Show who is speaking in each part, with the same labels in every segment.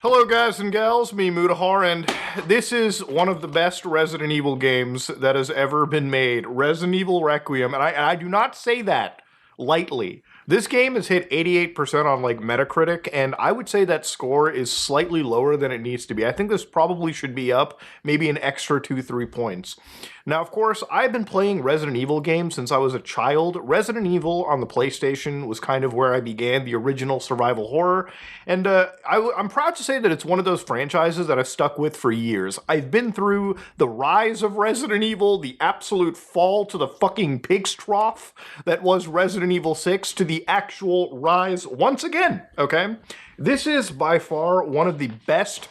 Speaker 1: Hello guys and gals, me Mutahar, and this is one of the best Resident Evil games that has ever been made, Resident Evil Requiem, and I do not say that lightly. This game has hit 88% on like Metacritic, and I would say that score is slightly lower than it needs to be. I think this probably should be up maybe an extra 2-3 points. Now, of course, I've been playing Resident Evil games since I was a child. Resident Evil on the PlayStation was kind of where I began the original survival horror, and I'm proud to say that it's one of those franchises that I've stuck with for years. I've been through the rise of Resident Evil, the absolute fall to the fucking pig's trough that was Resident Evil 6, to the actual rise once again, okay? This is by far one of the best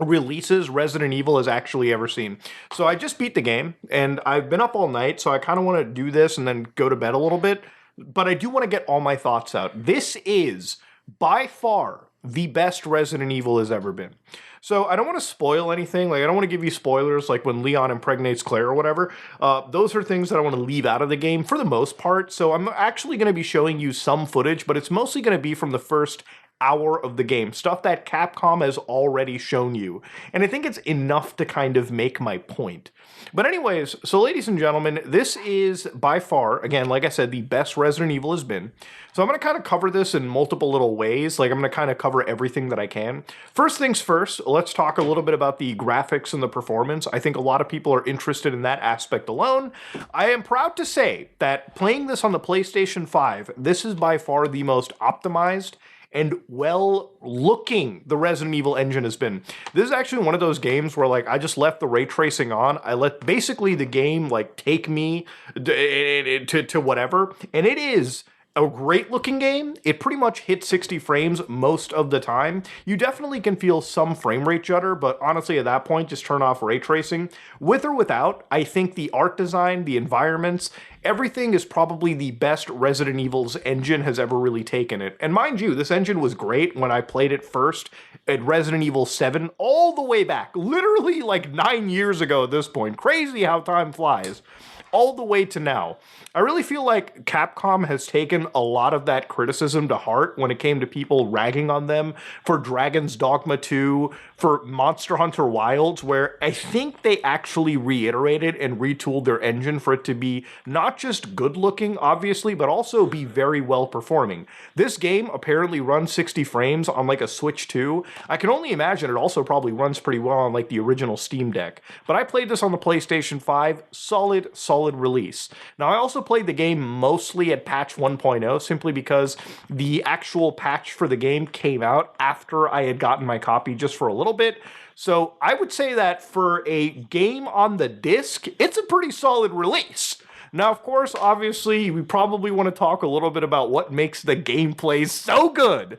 Speaker 1: releases Resident Evil has actually ever seen. So I just beat the game, and I've been up all night, so I kind of want to do this and then go to bed a little bit, but I do want to get all my thoughts out. This is by far the best Resident Evil has ever been. So I don't want to spoil anything. Like, I don't want to give you spoilers like when Leon impregnates Claire or whatever. Those are things that I want to leave out of the game for the most part. So I'm actually going to be showing you some footage, but it's mostly going to be from the first hour of the game, stuff that Capcom has already shown you. And I think it's enough to kind of make my point. But anyways, so ladies and gentlemen, this is by far, again, like I said, the best Resident Evil has been. So I'm going to kind of cover this in multiple little ways. Like, I'm going to kind of cover everything that I can. First things first, let's talk a little bit about the graphics and the performance. I think a lot of people are interested in that aspect alone. I am proud to say that playing this on the PlayStation 5, this is by far the most optimized and well-looking the Resident Evil engine has been. This is actually one of those games where, like, I just left the ray tracing on. I let basically the game, like, take me to whatever, and it is a great looking game. It pretty much hits 60 frames most of the time. You definitely can feel some frame rate judder, but honestly at that point, just turn off ray tracing. With or without, I think the art design, the environments, everything is probably the best Resident Evil's engine has ever really taken it. And mind you, this engine was great when I played it first at Resident Evil 7, all the way back, literally like 9 years ago at this point. Crazy how time flies. All the way to now. I really feel like Capcom has taken a lot of that criticism to heart when it came to people ragging on them for Dragon's Dogma 2, for Monster Hunter Wilds, where I think they actually reiterated and retooled their engine for it to be not just good looking, obviously, but also be very well performing. This game apparently runs 60 frames on like a Switch 2. I can only imagine it also probably runs pretty well on like the original Steam Deck. But I played this on the PlayStation 5, solid release. Now, I also played the game mostly at patch 1.0 simply because the actual patch for the game came out after I had gotten my copy just for a little bit. So I would say that for a game on the disc, it's a pretty solid release. Now, of course, obviously, we probably want to talk a little bit about what makes the gameplay so good.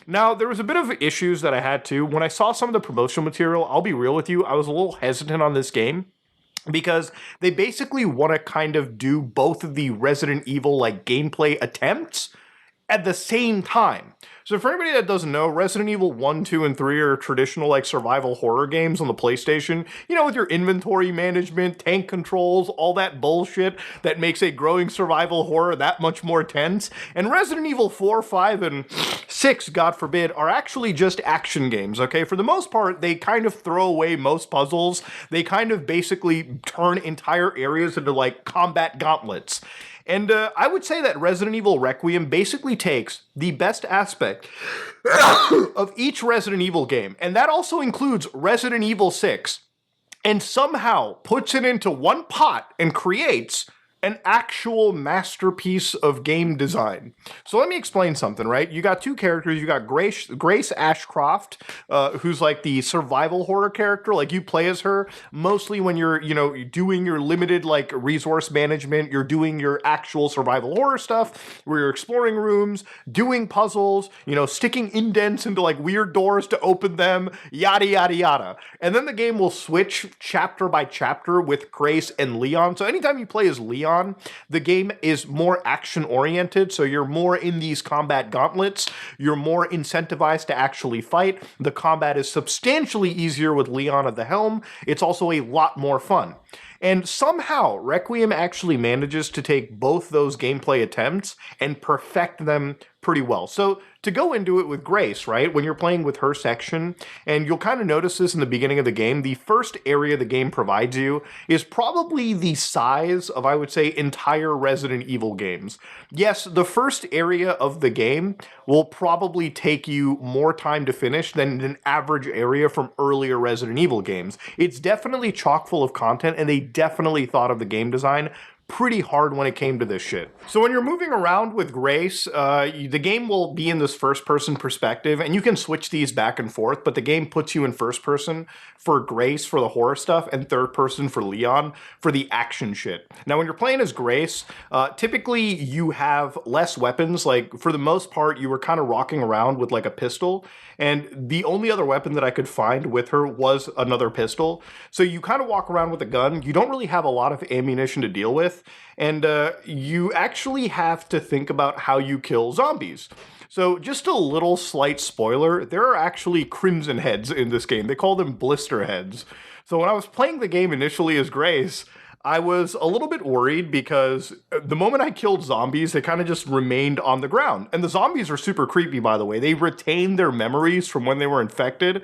Speaker 1: Now, there was a bit of issues that I had to. When I saw some of the promotional material, I'll be real with you, I was a little hesitant on this game, because they basically want to kind of do both of the Resident Evil like gameplay attempts at the same time. So for anybody that doesn't know, Resident Evil 1, 2, and 3 are traditional like survival horror games on the PlayStation, you know, with your inventory management, tank controls, all that bullshit that makes a growing survival horror that much more tense. And Resident Evil 4, 5, and 6, God forbid, are actually just action games, okay? For the most part, they kind of throw away most puzzles. They kind of basically turn entire areas into like combat gauntlets. And I would say that Resident Evil Requiem basically takes the best aspect of each Resident Evil game, and that also includes Resident Evil 6, and somehow puts it into one pot and creates an actual masterpiece of game design. So let me explain something, right? You got two characters. You got Grace Ashcroft, who's like the survival horror character. Like, you play as her mostly when you're, you know, doing your limited like resource management. You're doing your actual survival horror stuff where you're exploring rooms, doing puzzles, you know, sticking indents into like weird doors to open them, yada, yada, yada. And then the game will switch chapter by chapter with Grace and Leon. So anytime you play as Leon, the game is more action-oriented, so you're more in these combat gauntlets, you're more incentivized to actually fight. The combat is substantially easier with Leon at the helm. It's also a lot more fun. And somehow, Requiem actually manages to take both those gameplay attempts and perfect them pretty well. So to go into it with Grace, right, when you're playing with her section, and you'll kind of notice this in the beginning of the game, the first area the game provides you is probably the size of, I would say, entire Resident Evil games. Yes, the first area of the game will probably take you more time to finish than an average area from earlier Resident Evil games. It's definitely chock full of content, and they definitely thought of the game design pretty hard when it came to this shit. So when you're moving around with Grace, the game will be in this first-person perspective, and you can switch these back and forth, but the game puts you in first person for Grace for the horror stuff, and third person for Leon for the action shit. Now when you're playing as Grace, typically you have less weapons. Like, for the most part, you were kind of rocking around with like a pistol, and the only other weapon that I could find with her was another pistol. So you kind of walk around with a gun. You don't really have a lot of ammunition to deal with, and you actually have to think about how you kill zombies. So just a little slight spoiler, there are actually crimson heads in this game. They call them blister heads. So when I was playing the game initially as Grace, I was a little bit worried because the moment I killed zombies, they kind of just remained on the ground. And the zombies are super creepy, by the way. They retain their memories from when they were infected.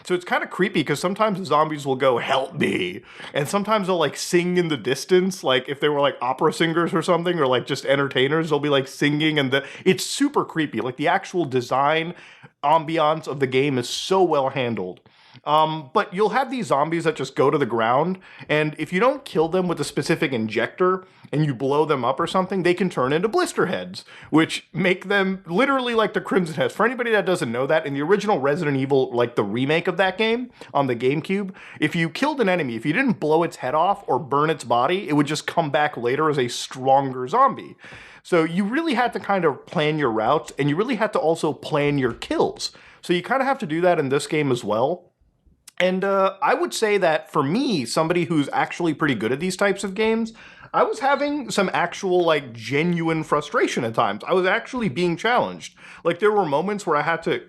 Speaker 1: So it's kind of creepy because sometimes the zombies will go, "Help me." And sometimes they'll like sing in the distance, like if they were like opera singers or something, or like just entertainers, they'll be like singing, and it's super creepy. Like the actual design ambiance of the game is so well handled. But you'll have these zombies that just go to the ground, and if you don't kill them with a specific injector and you blow them up or something, they can turn into blister heads, which make them literally like the Crimson Heads. For anybody that doesn't know that, in the original Resident Evil, like the remake of that game on the GameCube, if you killed an enemy, if you didn't blow its head off or burn its body, it would just come back later as a stronger zombie. So you really had to kind of plan your routes, and you really had to also plan your kills. So you kind of have to do that in this game as well. And I would say that for me, somebody who's actually pretty good at these types of games, I was having some actual, like, genuine frustration at times. I was actually being challenged. Like, there were moments where I had to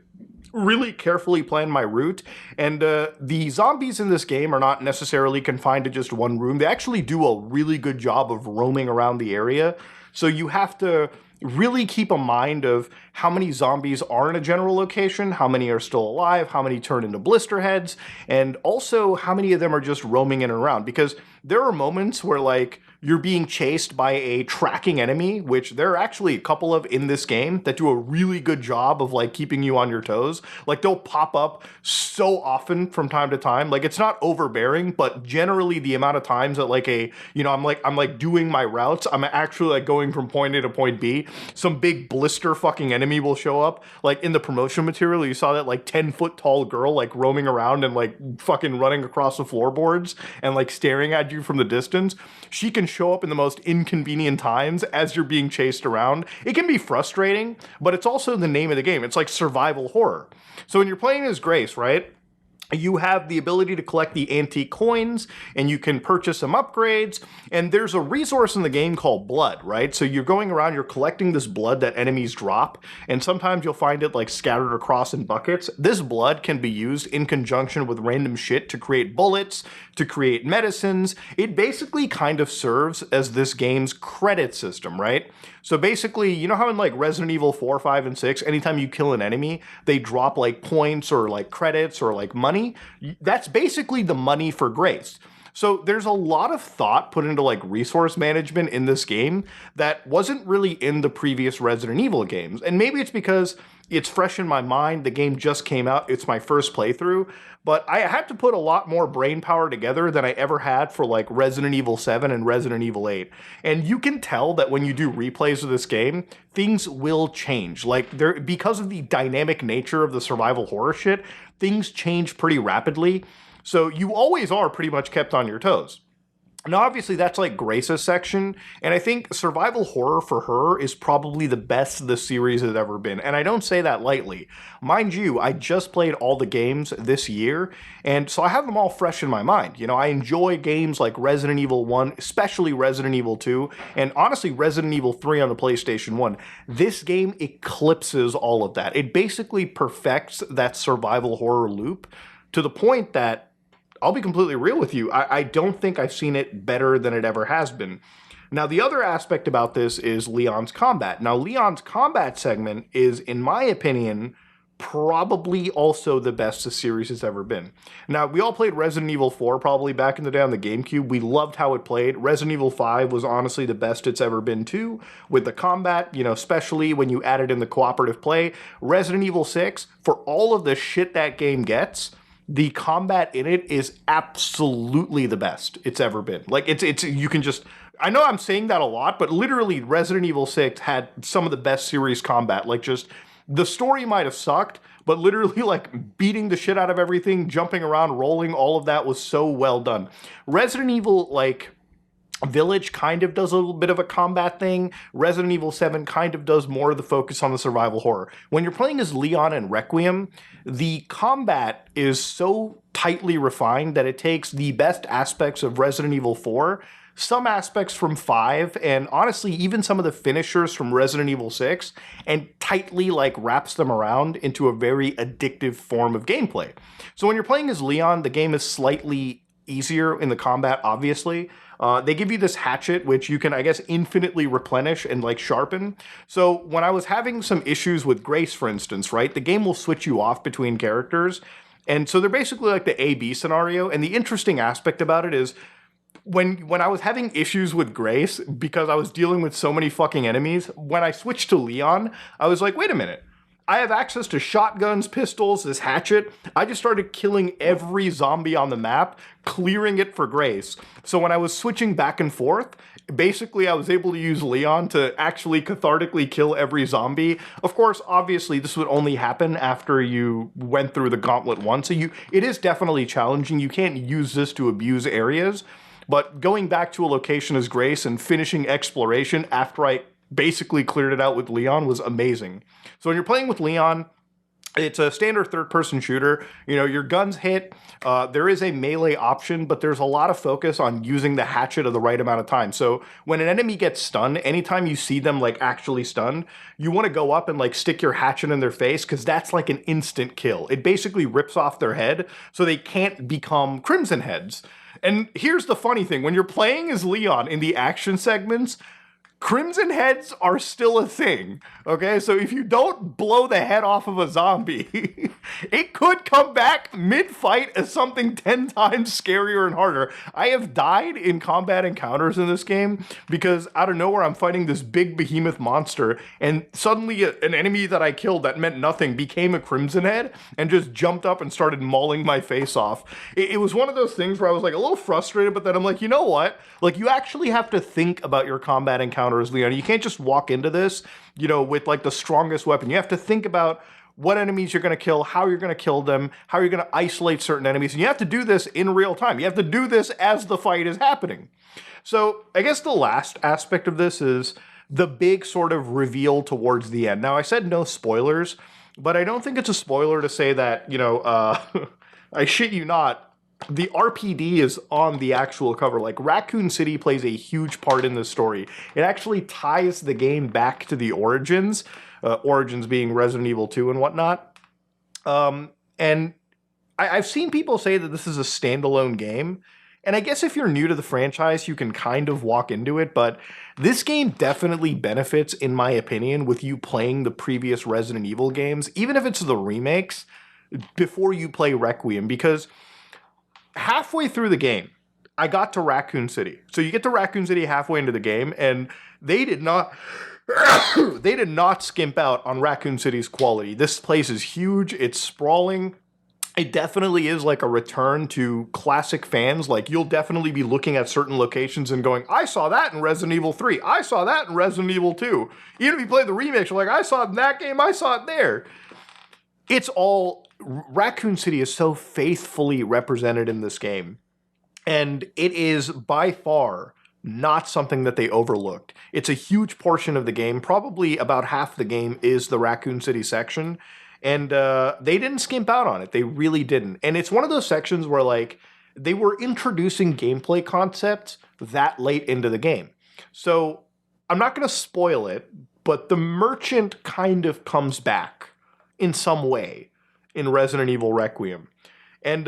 Speaker 1: really carefully plan my route, and the zombies in this game are not necessarily confined to just one room. They actually do a really good job of roaming around the area. So you have to really keep a mind of how many zombies are in a general location, how many are still alive, how many turn into blister heads, and also how many of them are just roaming in and around. Because there are moments where, like, you're being chased by a tracking enemy, which there are actually a couple of in this game that do a really good job of, like, keeping you on your toes. Like, they'll pop up so often from time to time. Like, it's not overbearing, but generally the amount of times that, like, I'm like doing my routes, I'm actually, like, going from point A to point B, some big blister fucking enemy will show up. Like, in the promotion material, you saw that, like, 10-foot tall girl, like, roaming around and, like, fucking running across the floorboards and, like, staring at you from the distance. She can show up in the most inconvenient times as you're being chased around. It can be frustrating, but it's also the name of the game. It's like survival horror. So when you're playing as Grace, right, you have the ability to collect the antique coins, and you can purchase some upgrades, and there's a resource in the game called blood, right? So you're going around, you're collecting this blood that enemies drop, and sometimes you'll find it like scattered across in buckets. This blood can be used in conjunction with random shit to create bullets, to create medicines. It basically kind of serves as this game's credit system, right? So basically, you know how in like Resident Evil 4, 5, and 6, anytime you kill an enemy, they drop like points or like credits or like money? That's basically the money for Grace. So there's a lot of thought put into like resource management in this game that wasn't really in the previous Resident Evil games. And maybe it's because it's fresh in my mind. The game just came out. It's my first playthrough. But I had to put a lot more brain power together than I ever had for like Resident Evil 7 and Resident Evil 8. And you can tell that when you do replays of this game, things will change. Like, because of the dynamic nature of the survival horror shit, things change pretty rapidly. So you always are pretty much kept on your toes. Now, obviously, that's like Grace's section, and I think survival horror for her is probably the best the series has ever been, and I don't say that lightly. Mind you, I just played all the games this year, and so I have them all fresh in my mind. You know, I enjoy games like Resident Evil 1, especially Resident Evil 2, and honestly, Resident Evil 3 on the PlayStation 1. This game eclipses all of that. It basically perfects that survival horror loop to the point that I'll be completely real with you. I don't think I've seen it better than it ever has been. Now, the other aspect about this is Leon's combat. Now, Leon's combat segment is, in my opinion, probably also the best the series has ever been. Now, we all played Resident Evil 4 probably back in the day on the GameCube. We loved how it played. Resident Evil 5 was honestly the best it's ever been too, with the combat, especially when you added in the cooperative play. Resident Evil 6, for all of the shit that game gets, the combat in it is absolutely the best it's ever been. Like, it's you can just... I know I'm saying that a lot, but literally Resident Evil 6 had some of the best series combat. Like, just... the story might have sucked, but literally, like, beating the shit out of everything, jumping around, rolling, all of that was so well done. Resident Evil, like, Village kind of does a little bit of a combat thing. Resident Evil 7 kind of does more of the focus on the survival horror. When you're playing as Leon and Requiem, the combat is so tightly refined that it takes the best aspects of Resident Evil 4, some aspects from 5, and honestly, even some of the finishers from Resident Evil 6, and tightly, like, wraps them around into a very addictive form of gameplay. So when you're playing as Leon, the game is slightly easier in the combat, obviously. They give you this hatchet, which you can, I guess, infinitely replenish and, like, sharpen. So when I was having some issues with Grace, for instance, right, the game will switch you off between characters. And so they're basically like the A-B scenario. And the interesting aspect about it is when I was having issues with Grace, because I was dealing with so many fucking enemies, when I switched to Leon, I was like, wait a minute. I have access to shotguns, pistols, this hatchet. I just started killing every zombie on the map, clearing it for Grace. So when I was switching back and forth, basically I was able to use Leon to actually cathartically kill every zombie. Of course, obviously, this would only happen after you went through the gauntlet once. So it is definitely challenging. You can't use this to abuse areas. But going back to a location as Grace and finishing exploration after I basically cleared it out with Leon was amazing. So when you're playing with Leon, it's a standard third-person shooter. Your guns hit. There is a melee option, but there's a lot of focus on using the hatchet at the right amount of time. So when an enemy gets stunned, anytime you see them, like, actually stunned, you want to go up and, like, stick your hatchet in their face, because that's like an instant kill. It basically rips off their head, so they can't become Crimson Heads. And here's the funny thing. When you're playing as Leon in the action segments, Crimson Heads are still a thing, okay? So if you don't blow the head off of a zombie, it could come back mid-fight as something 10 times scarier and harder. I have died in combat encounters in this game because out of nowhere I'm fighting this big behemoth monster, and suddenly an enemy that I killed that meant nothing became a Crimson Head and just jumped up and started mauling my face off. It was one of those things where I was, like, a little frustrated, but then I'm like, you know what? Like, you actually have to think about your combat encounters, Leon. You can't just walk into this, with, like, the strongest weapon. You have to think about what enemies you're going to kill, how you're going to kill them, how you're going to isolate certain enemies. And you have to do this in real time. You have to do this as the fight is happening. So I guess the last aspect of this is the big sort of reveal towards the end. Now, I said no spoilers, but I don't think it's a spoiler to say that, I shit you not, the RPD is on the actual cover. Like, Raccoon City plays a huge part in this story. It actually ties the game back to the origins, origins being Resident Evil 2 and whatnot. And I've seen people say that this is a standalone game. And I guess if you're new to the franchise, you can kind of walk into it. But this game definitely benefits, in my opinion, with you playing the previous Resident Evil games, even if it's the remakes, before you play Requiem. Because halfway through the game, I got to Raccoon City. So you get to Raccoon City halfway into the game, and they did not skimp out on Raccoon City's quality. This place is huge. It's sprawling. It definitely is like a return to classic fans. Like, you'll definitely be looking at certain locations and going, I saw that in Resident Evil 3. I saw that in Resident Evil 2. Even if you play the remakes, you're like, I saw it in that game. I saw it there. It's all... Raccoon City is so faithfully represented in this game, and it is by far not something that they overlooked. It's a huge portion of the game. Probably about half the game is the Raccoon City section, and they didn't skimp out on it. They really didn't. And it's one of those sections where, like, they were introducing gameplay concepts that late into the game. So I'm not going to spoil it, but the merchant kind of comes back in some way in Resident Evil Requiem. And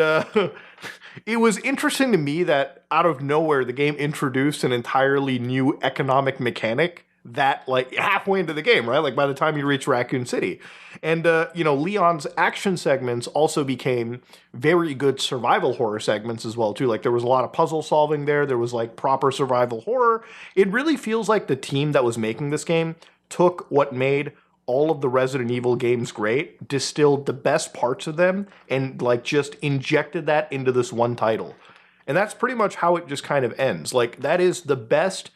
Speaker 1: it was interesting to me that out of nowhere, the game introduced an entirely new economic mechanic that, like, halfway into the game, right? Like, by the time you reach Raccoon City. And, Leon's action segments also became very good survival horror segments as well, too. Like, there was a lot of puzzle solving there. There was, like, proper survival horror. It really feels like the team that was making this game took what made all of the Resident Evil games great, distilled the best parts of them, and like just injected that into this one title. And that's pretty much how it just kind of ends. Like, that is the best,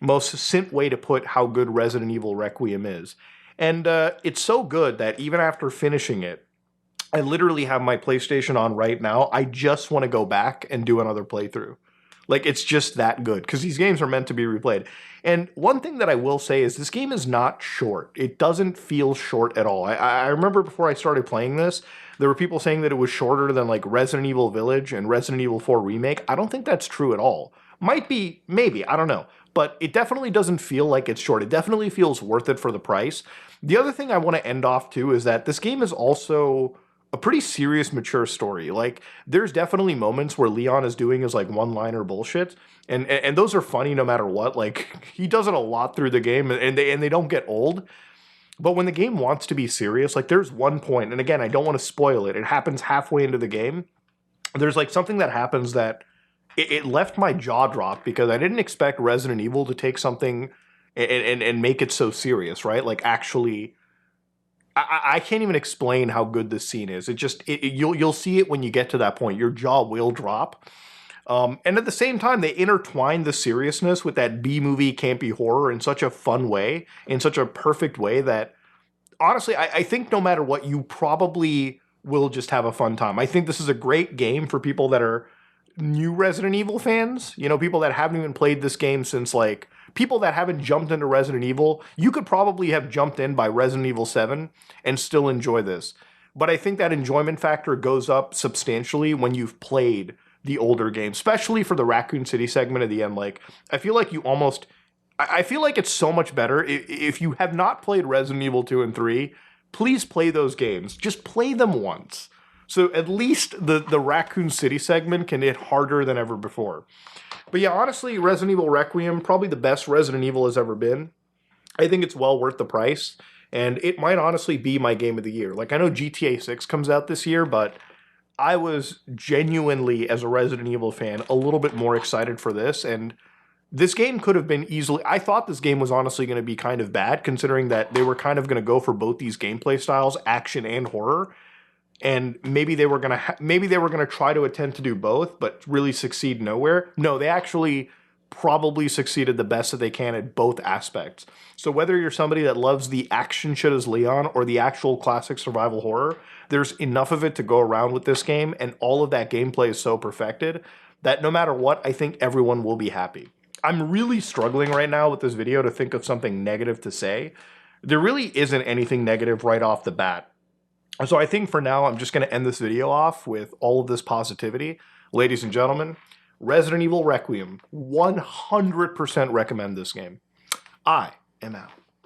Speaker 1: most succinct way to put how good Resident Evil Requiem is. And it's so good that even after finishing it, I literally have my PlayStation on right now. I just want to go back and do another playthrough. Like, it's just that good, because these games are meant to be replayed. And one thing that I will say is this game is not short. It doesn't feel short at all. I remember before I started playing this, there were people saying that it was shorter than like Resident Evil Village and Resident Evil 4 Remake. I don't think that's true at all. Might be, maybe, I don't know. But it definitely doesn't feel like it's short. It definitely feels worth it for the price. The other thing I want to end off too is that this game is also a pretty serious, mature story. Like, there's definitely moments where Leon is doing his like one-liner bullshit, and those are funny no matter what. Like, he does it a lot through the game, and they don't get old. But when the game wants to be serious, like, there's one point, and again, I don't want to spoil it. It happens halfway into the game. There's like something that happens that it left my jaw drop, because I didn't expect Resident Evil to take something and make it so serious, right? Like, actually, I can't even explain how good this scene is. You'll see it when you get to that point. Your jaw will drop. And at the same time, they intertwine the seriousness with that B-movie campy horror in such a fun way, in such a perfect way that, honestly, I think no matter what, you probably will just have a fun time. I think this is a great game for people that are new Resident Evil fans. You know, people that haven't even played this game since, like, people that haven't jumped into Resident Evil. You could probably have jumped in by Resident Evil 7 and still enjoy this. But I think that enjoyment factor goes up substantially when you've played the older games, especially for the Raccoon City segment at the end. Like, I feel like you almost... I feel like it's so much better. If you have not played Resident Evil 2 and 3, please play those games. Just play them once. So at least the Raccoon City segment can hit harder than ever before. But yeah, honestly, Resident Evil Requiem, probably the best Resident Evil has ever been. I think it's well worth the price, and it might honestly be my game of the year. Like, I know GTA 6 comes out this year, but I was genuinely, as a Resident Evil fan, a little bit more excited for this, and this game could have been easily... I thought this game was honestly going to be kind of bad, considering that they were kind of going to go for both these gameplay styles, action and horror. And maybe they were gonna try to attempt to do both, but really succeed nowhere. No, they actually probably succeeded the best that they can at both aspects. So whether you're somebody that loves the action shit as Leon or the actual classic survival horror, there's enough of it to go around with this game, and all of that gameplay is so perfected that no matter what, I think everyone will be happy. I'm really struggling right now with this video to think of something negative to say. There really isn't anything negative right off the bat. So I think for now, I'm just going to end this video off with all of this positivity. Ladies and gentlemen, Resident Evil Requiem, 100% recommend this game. I am out.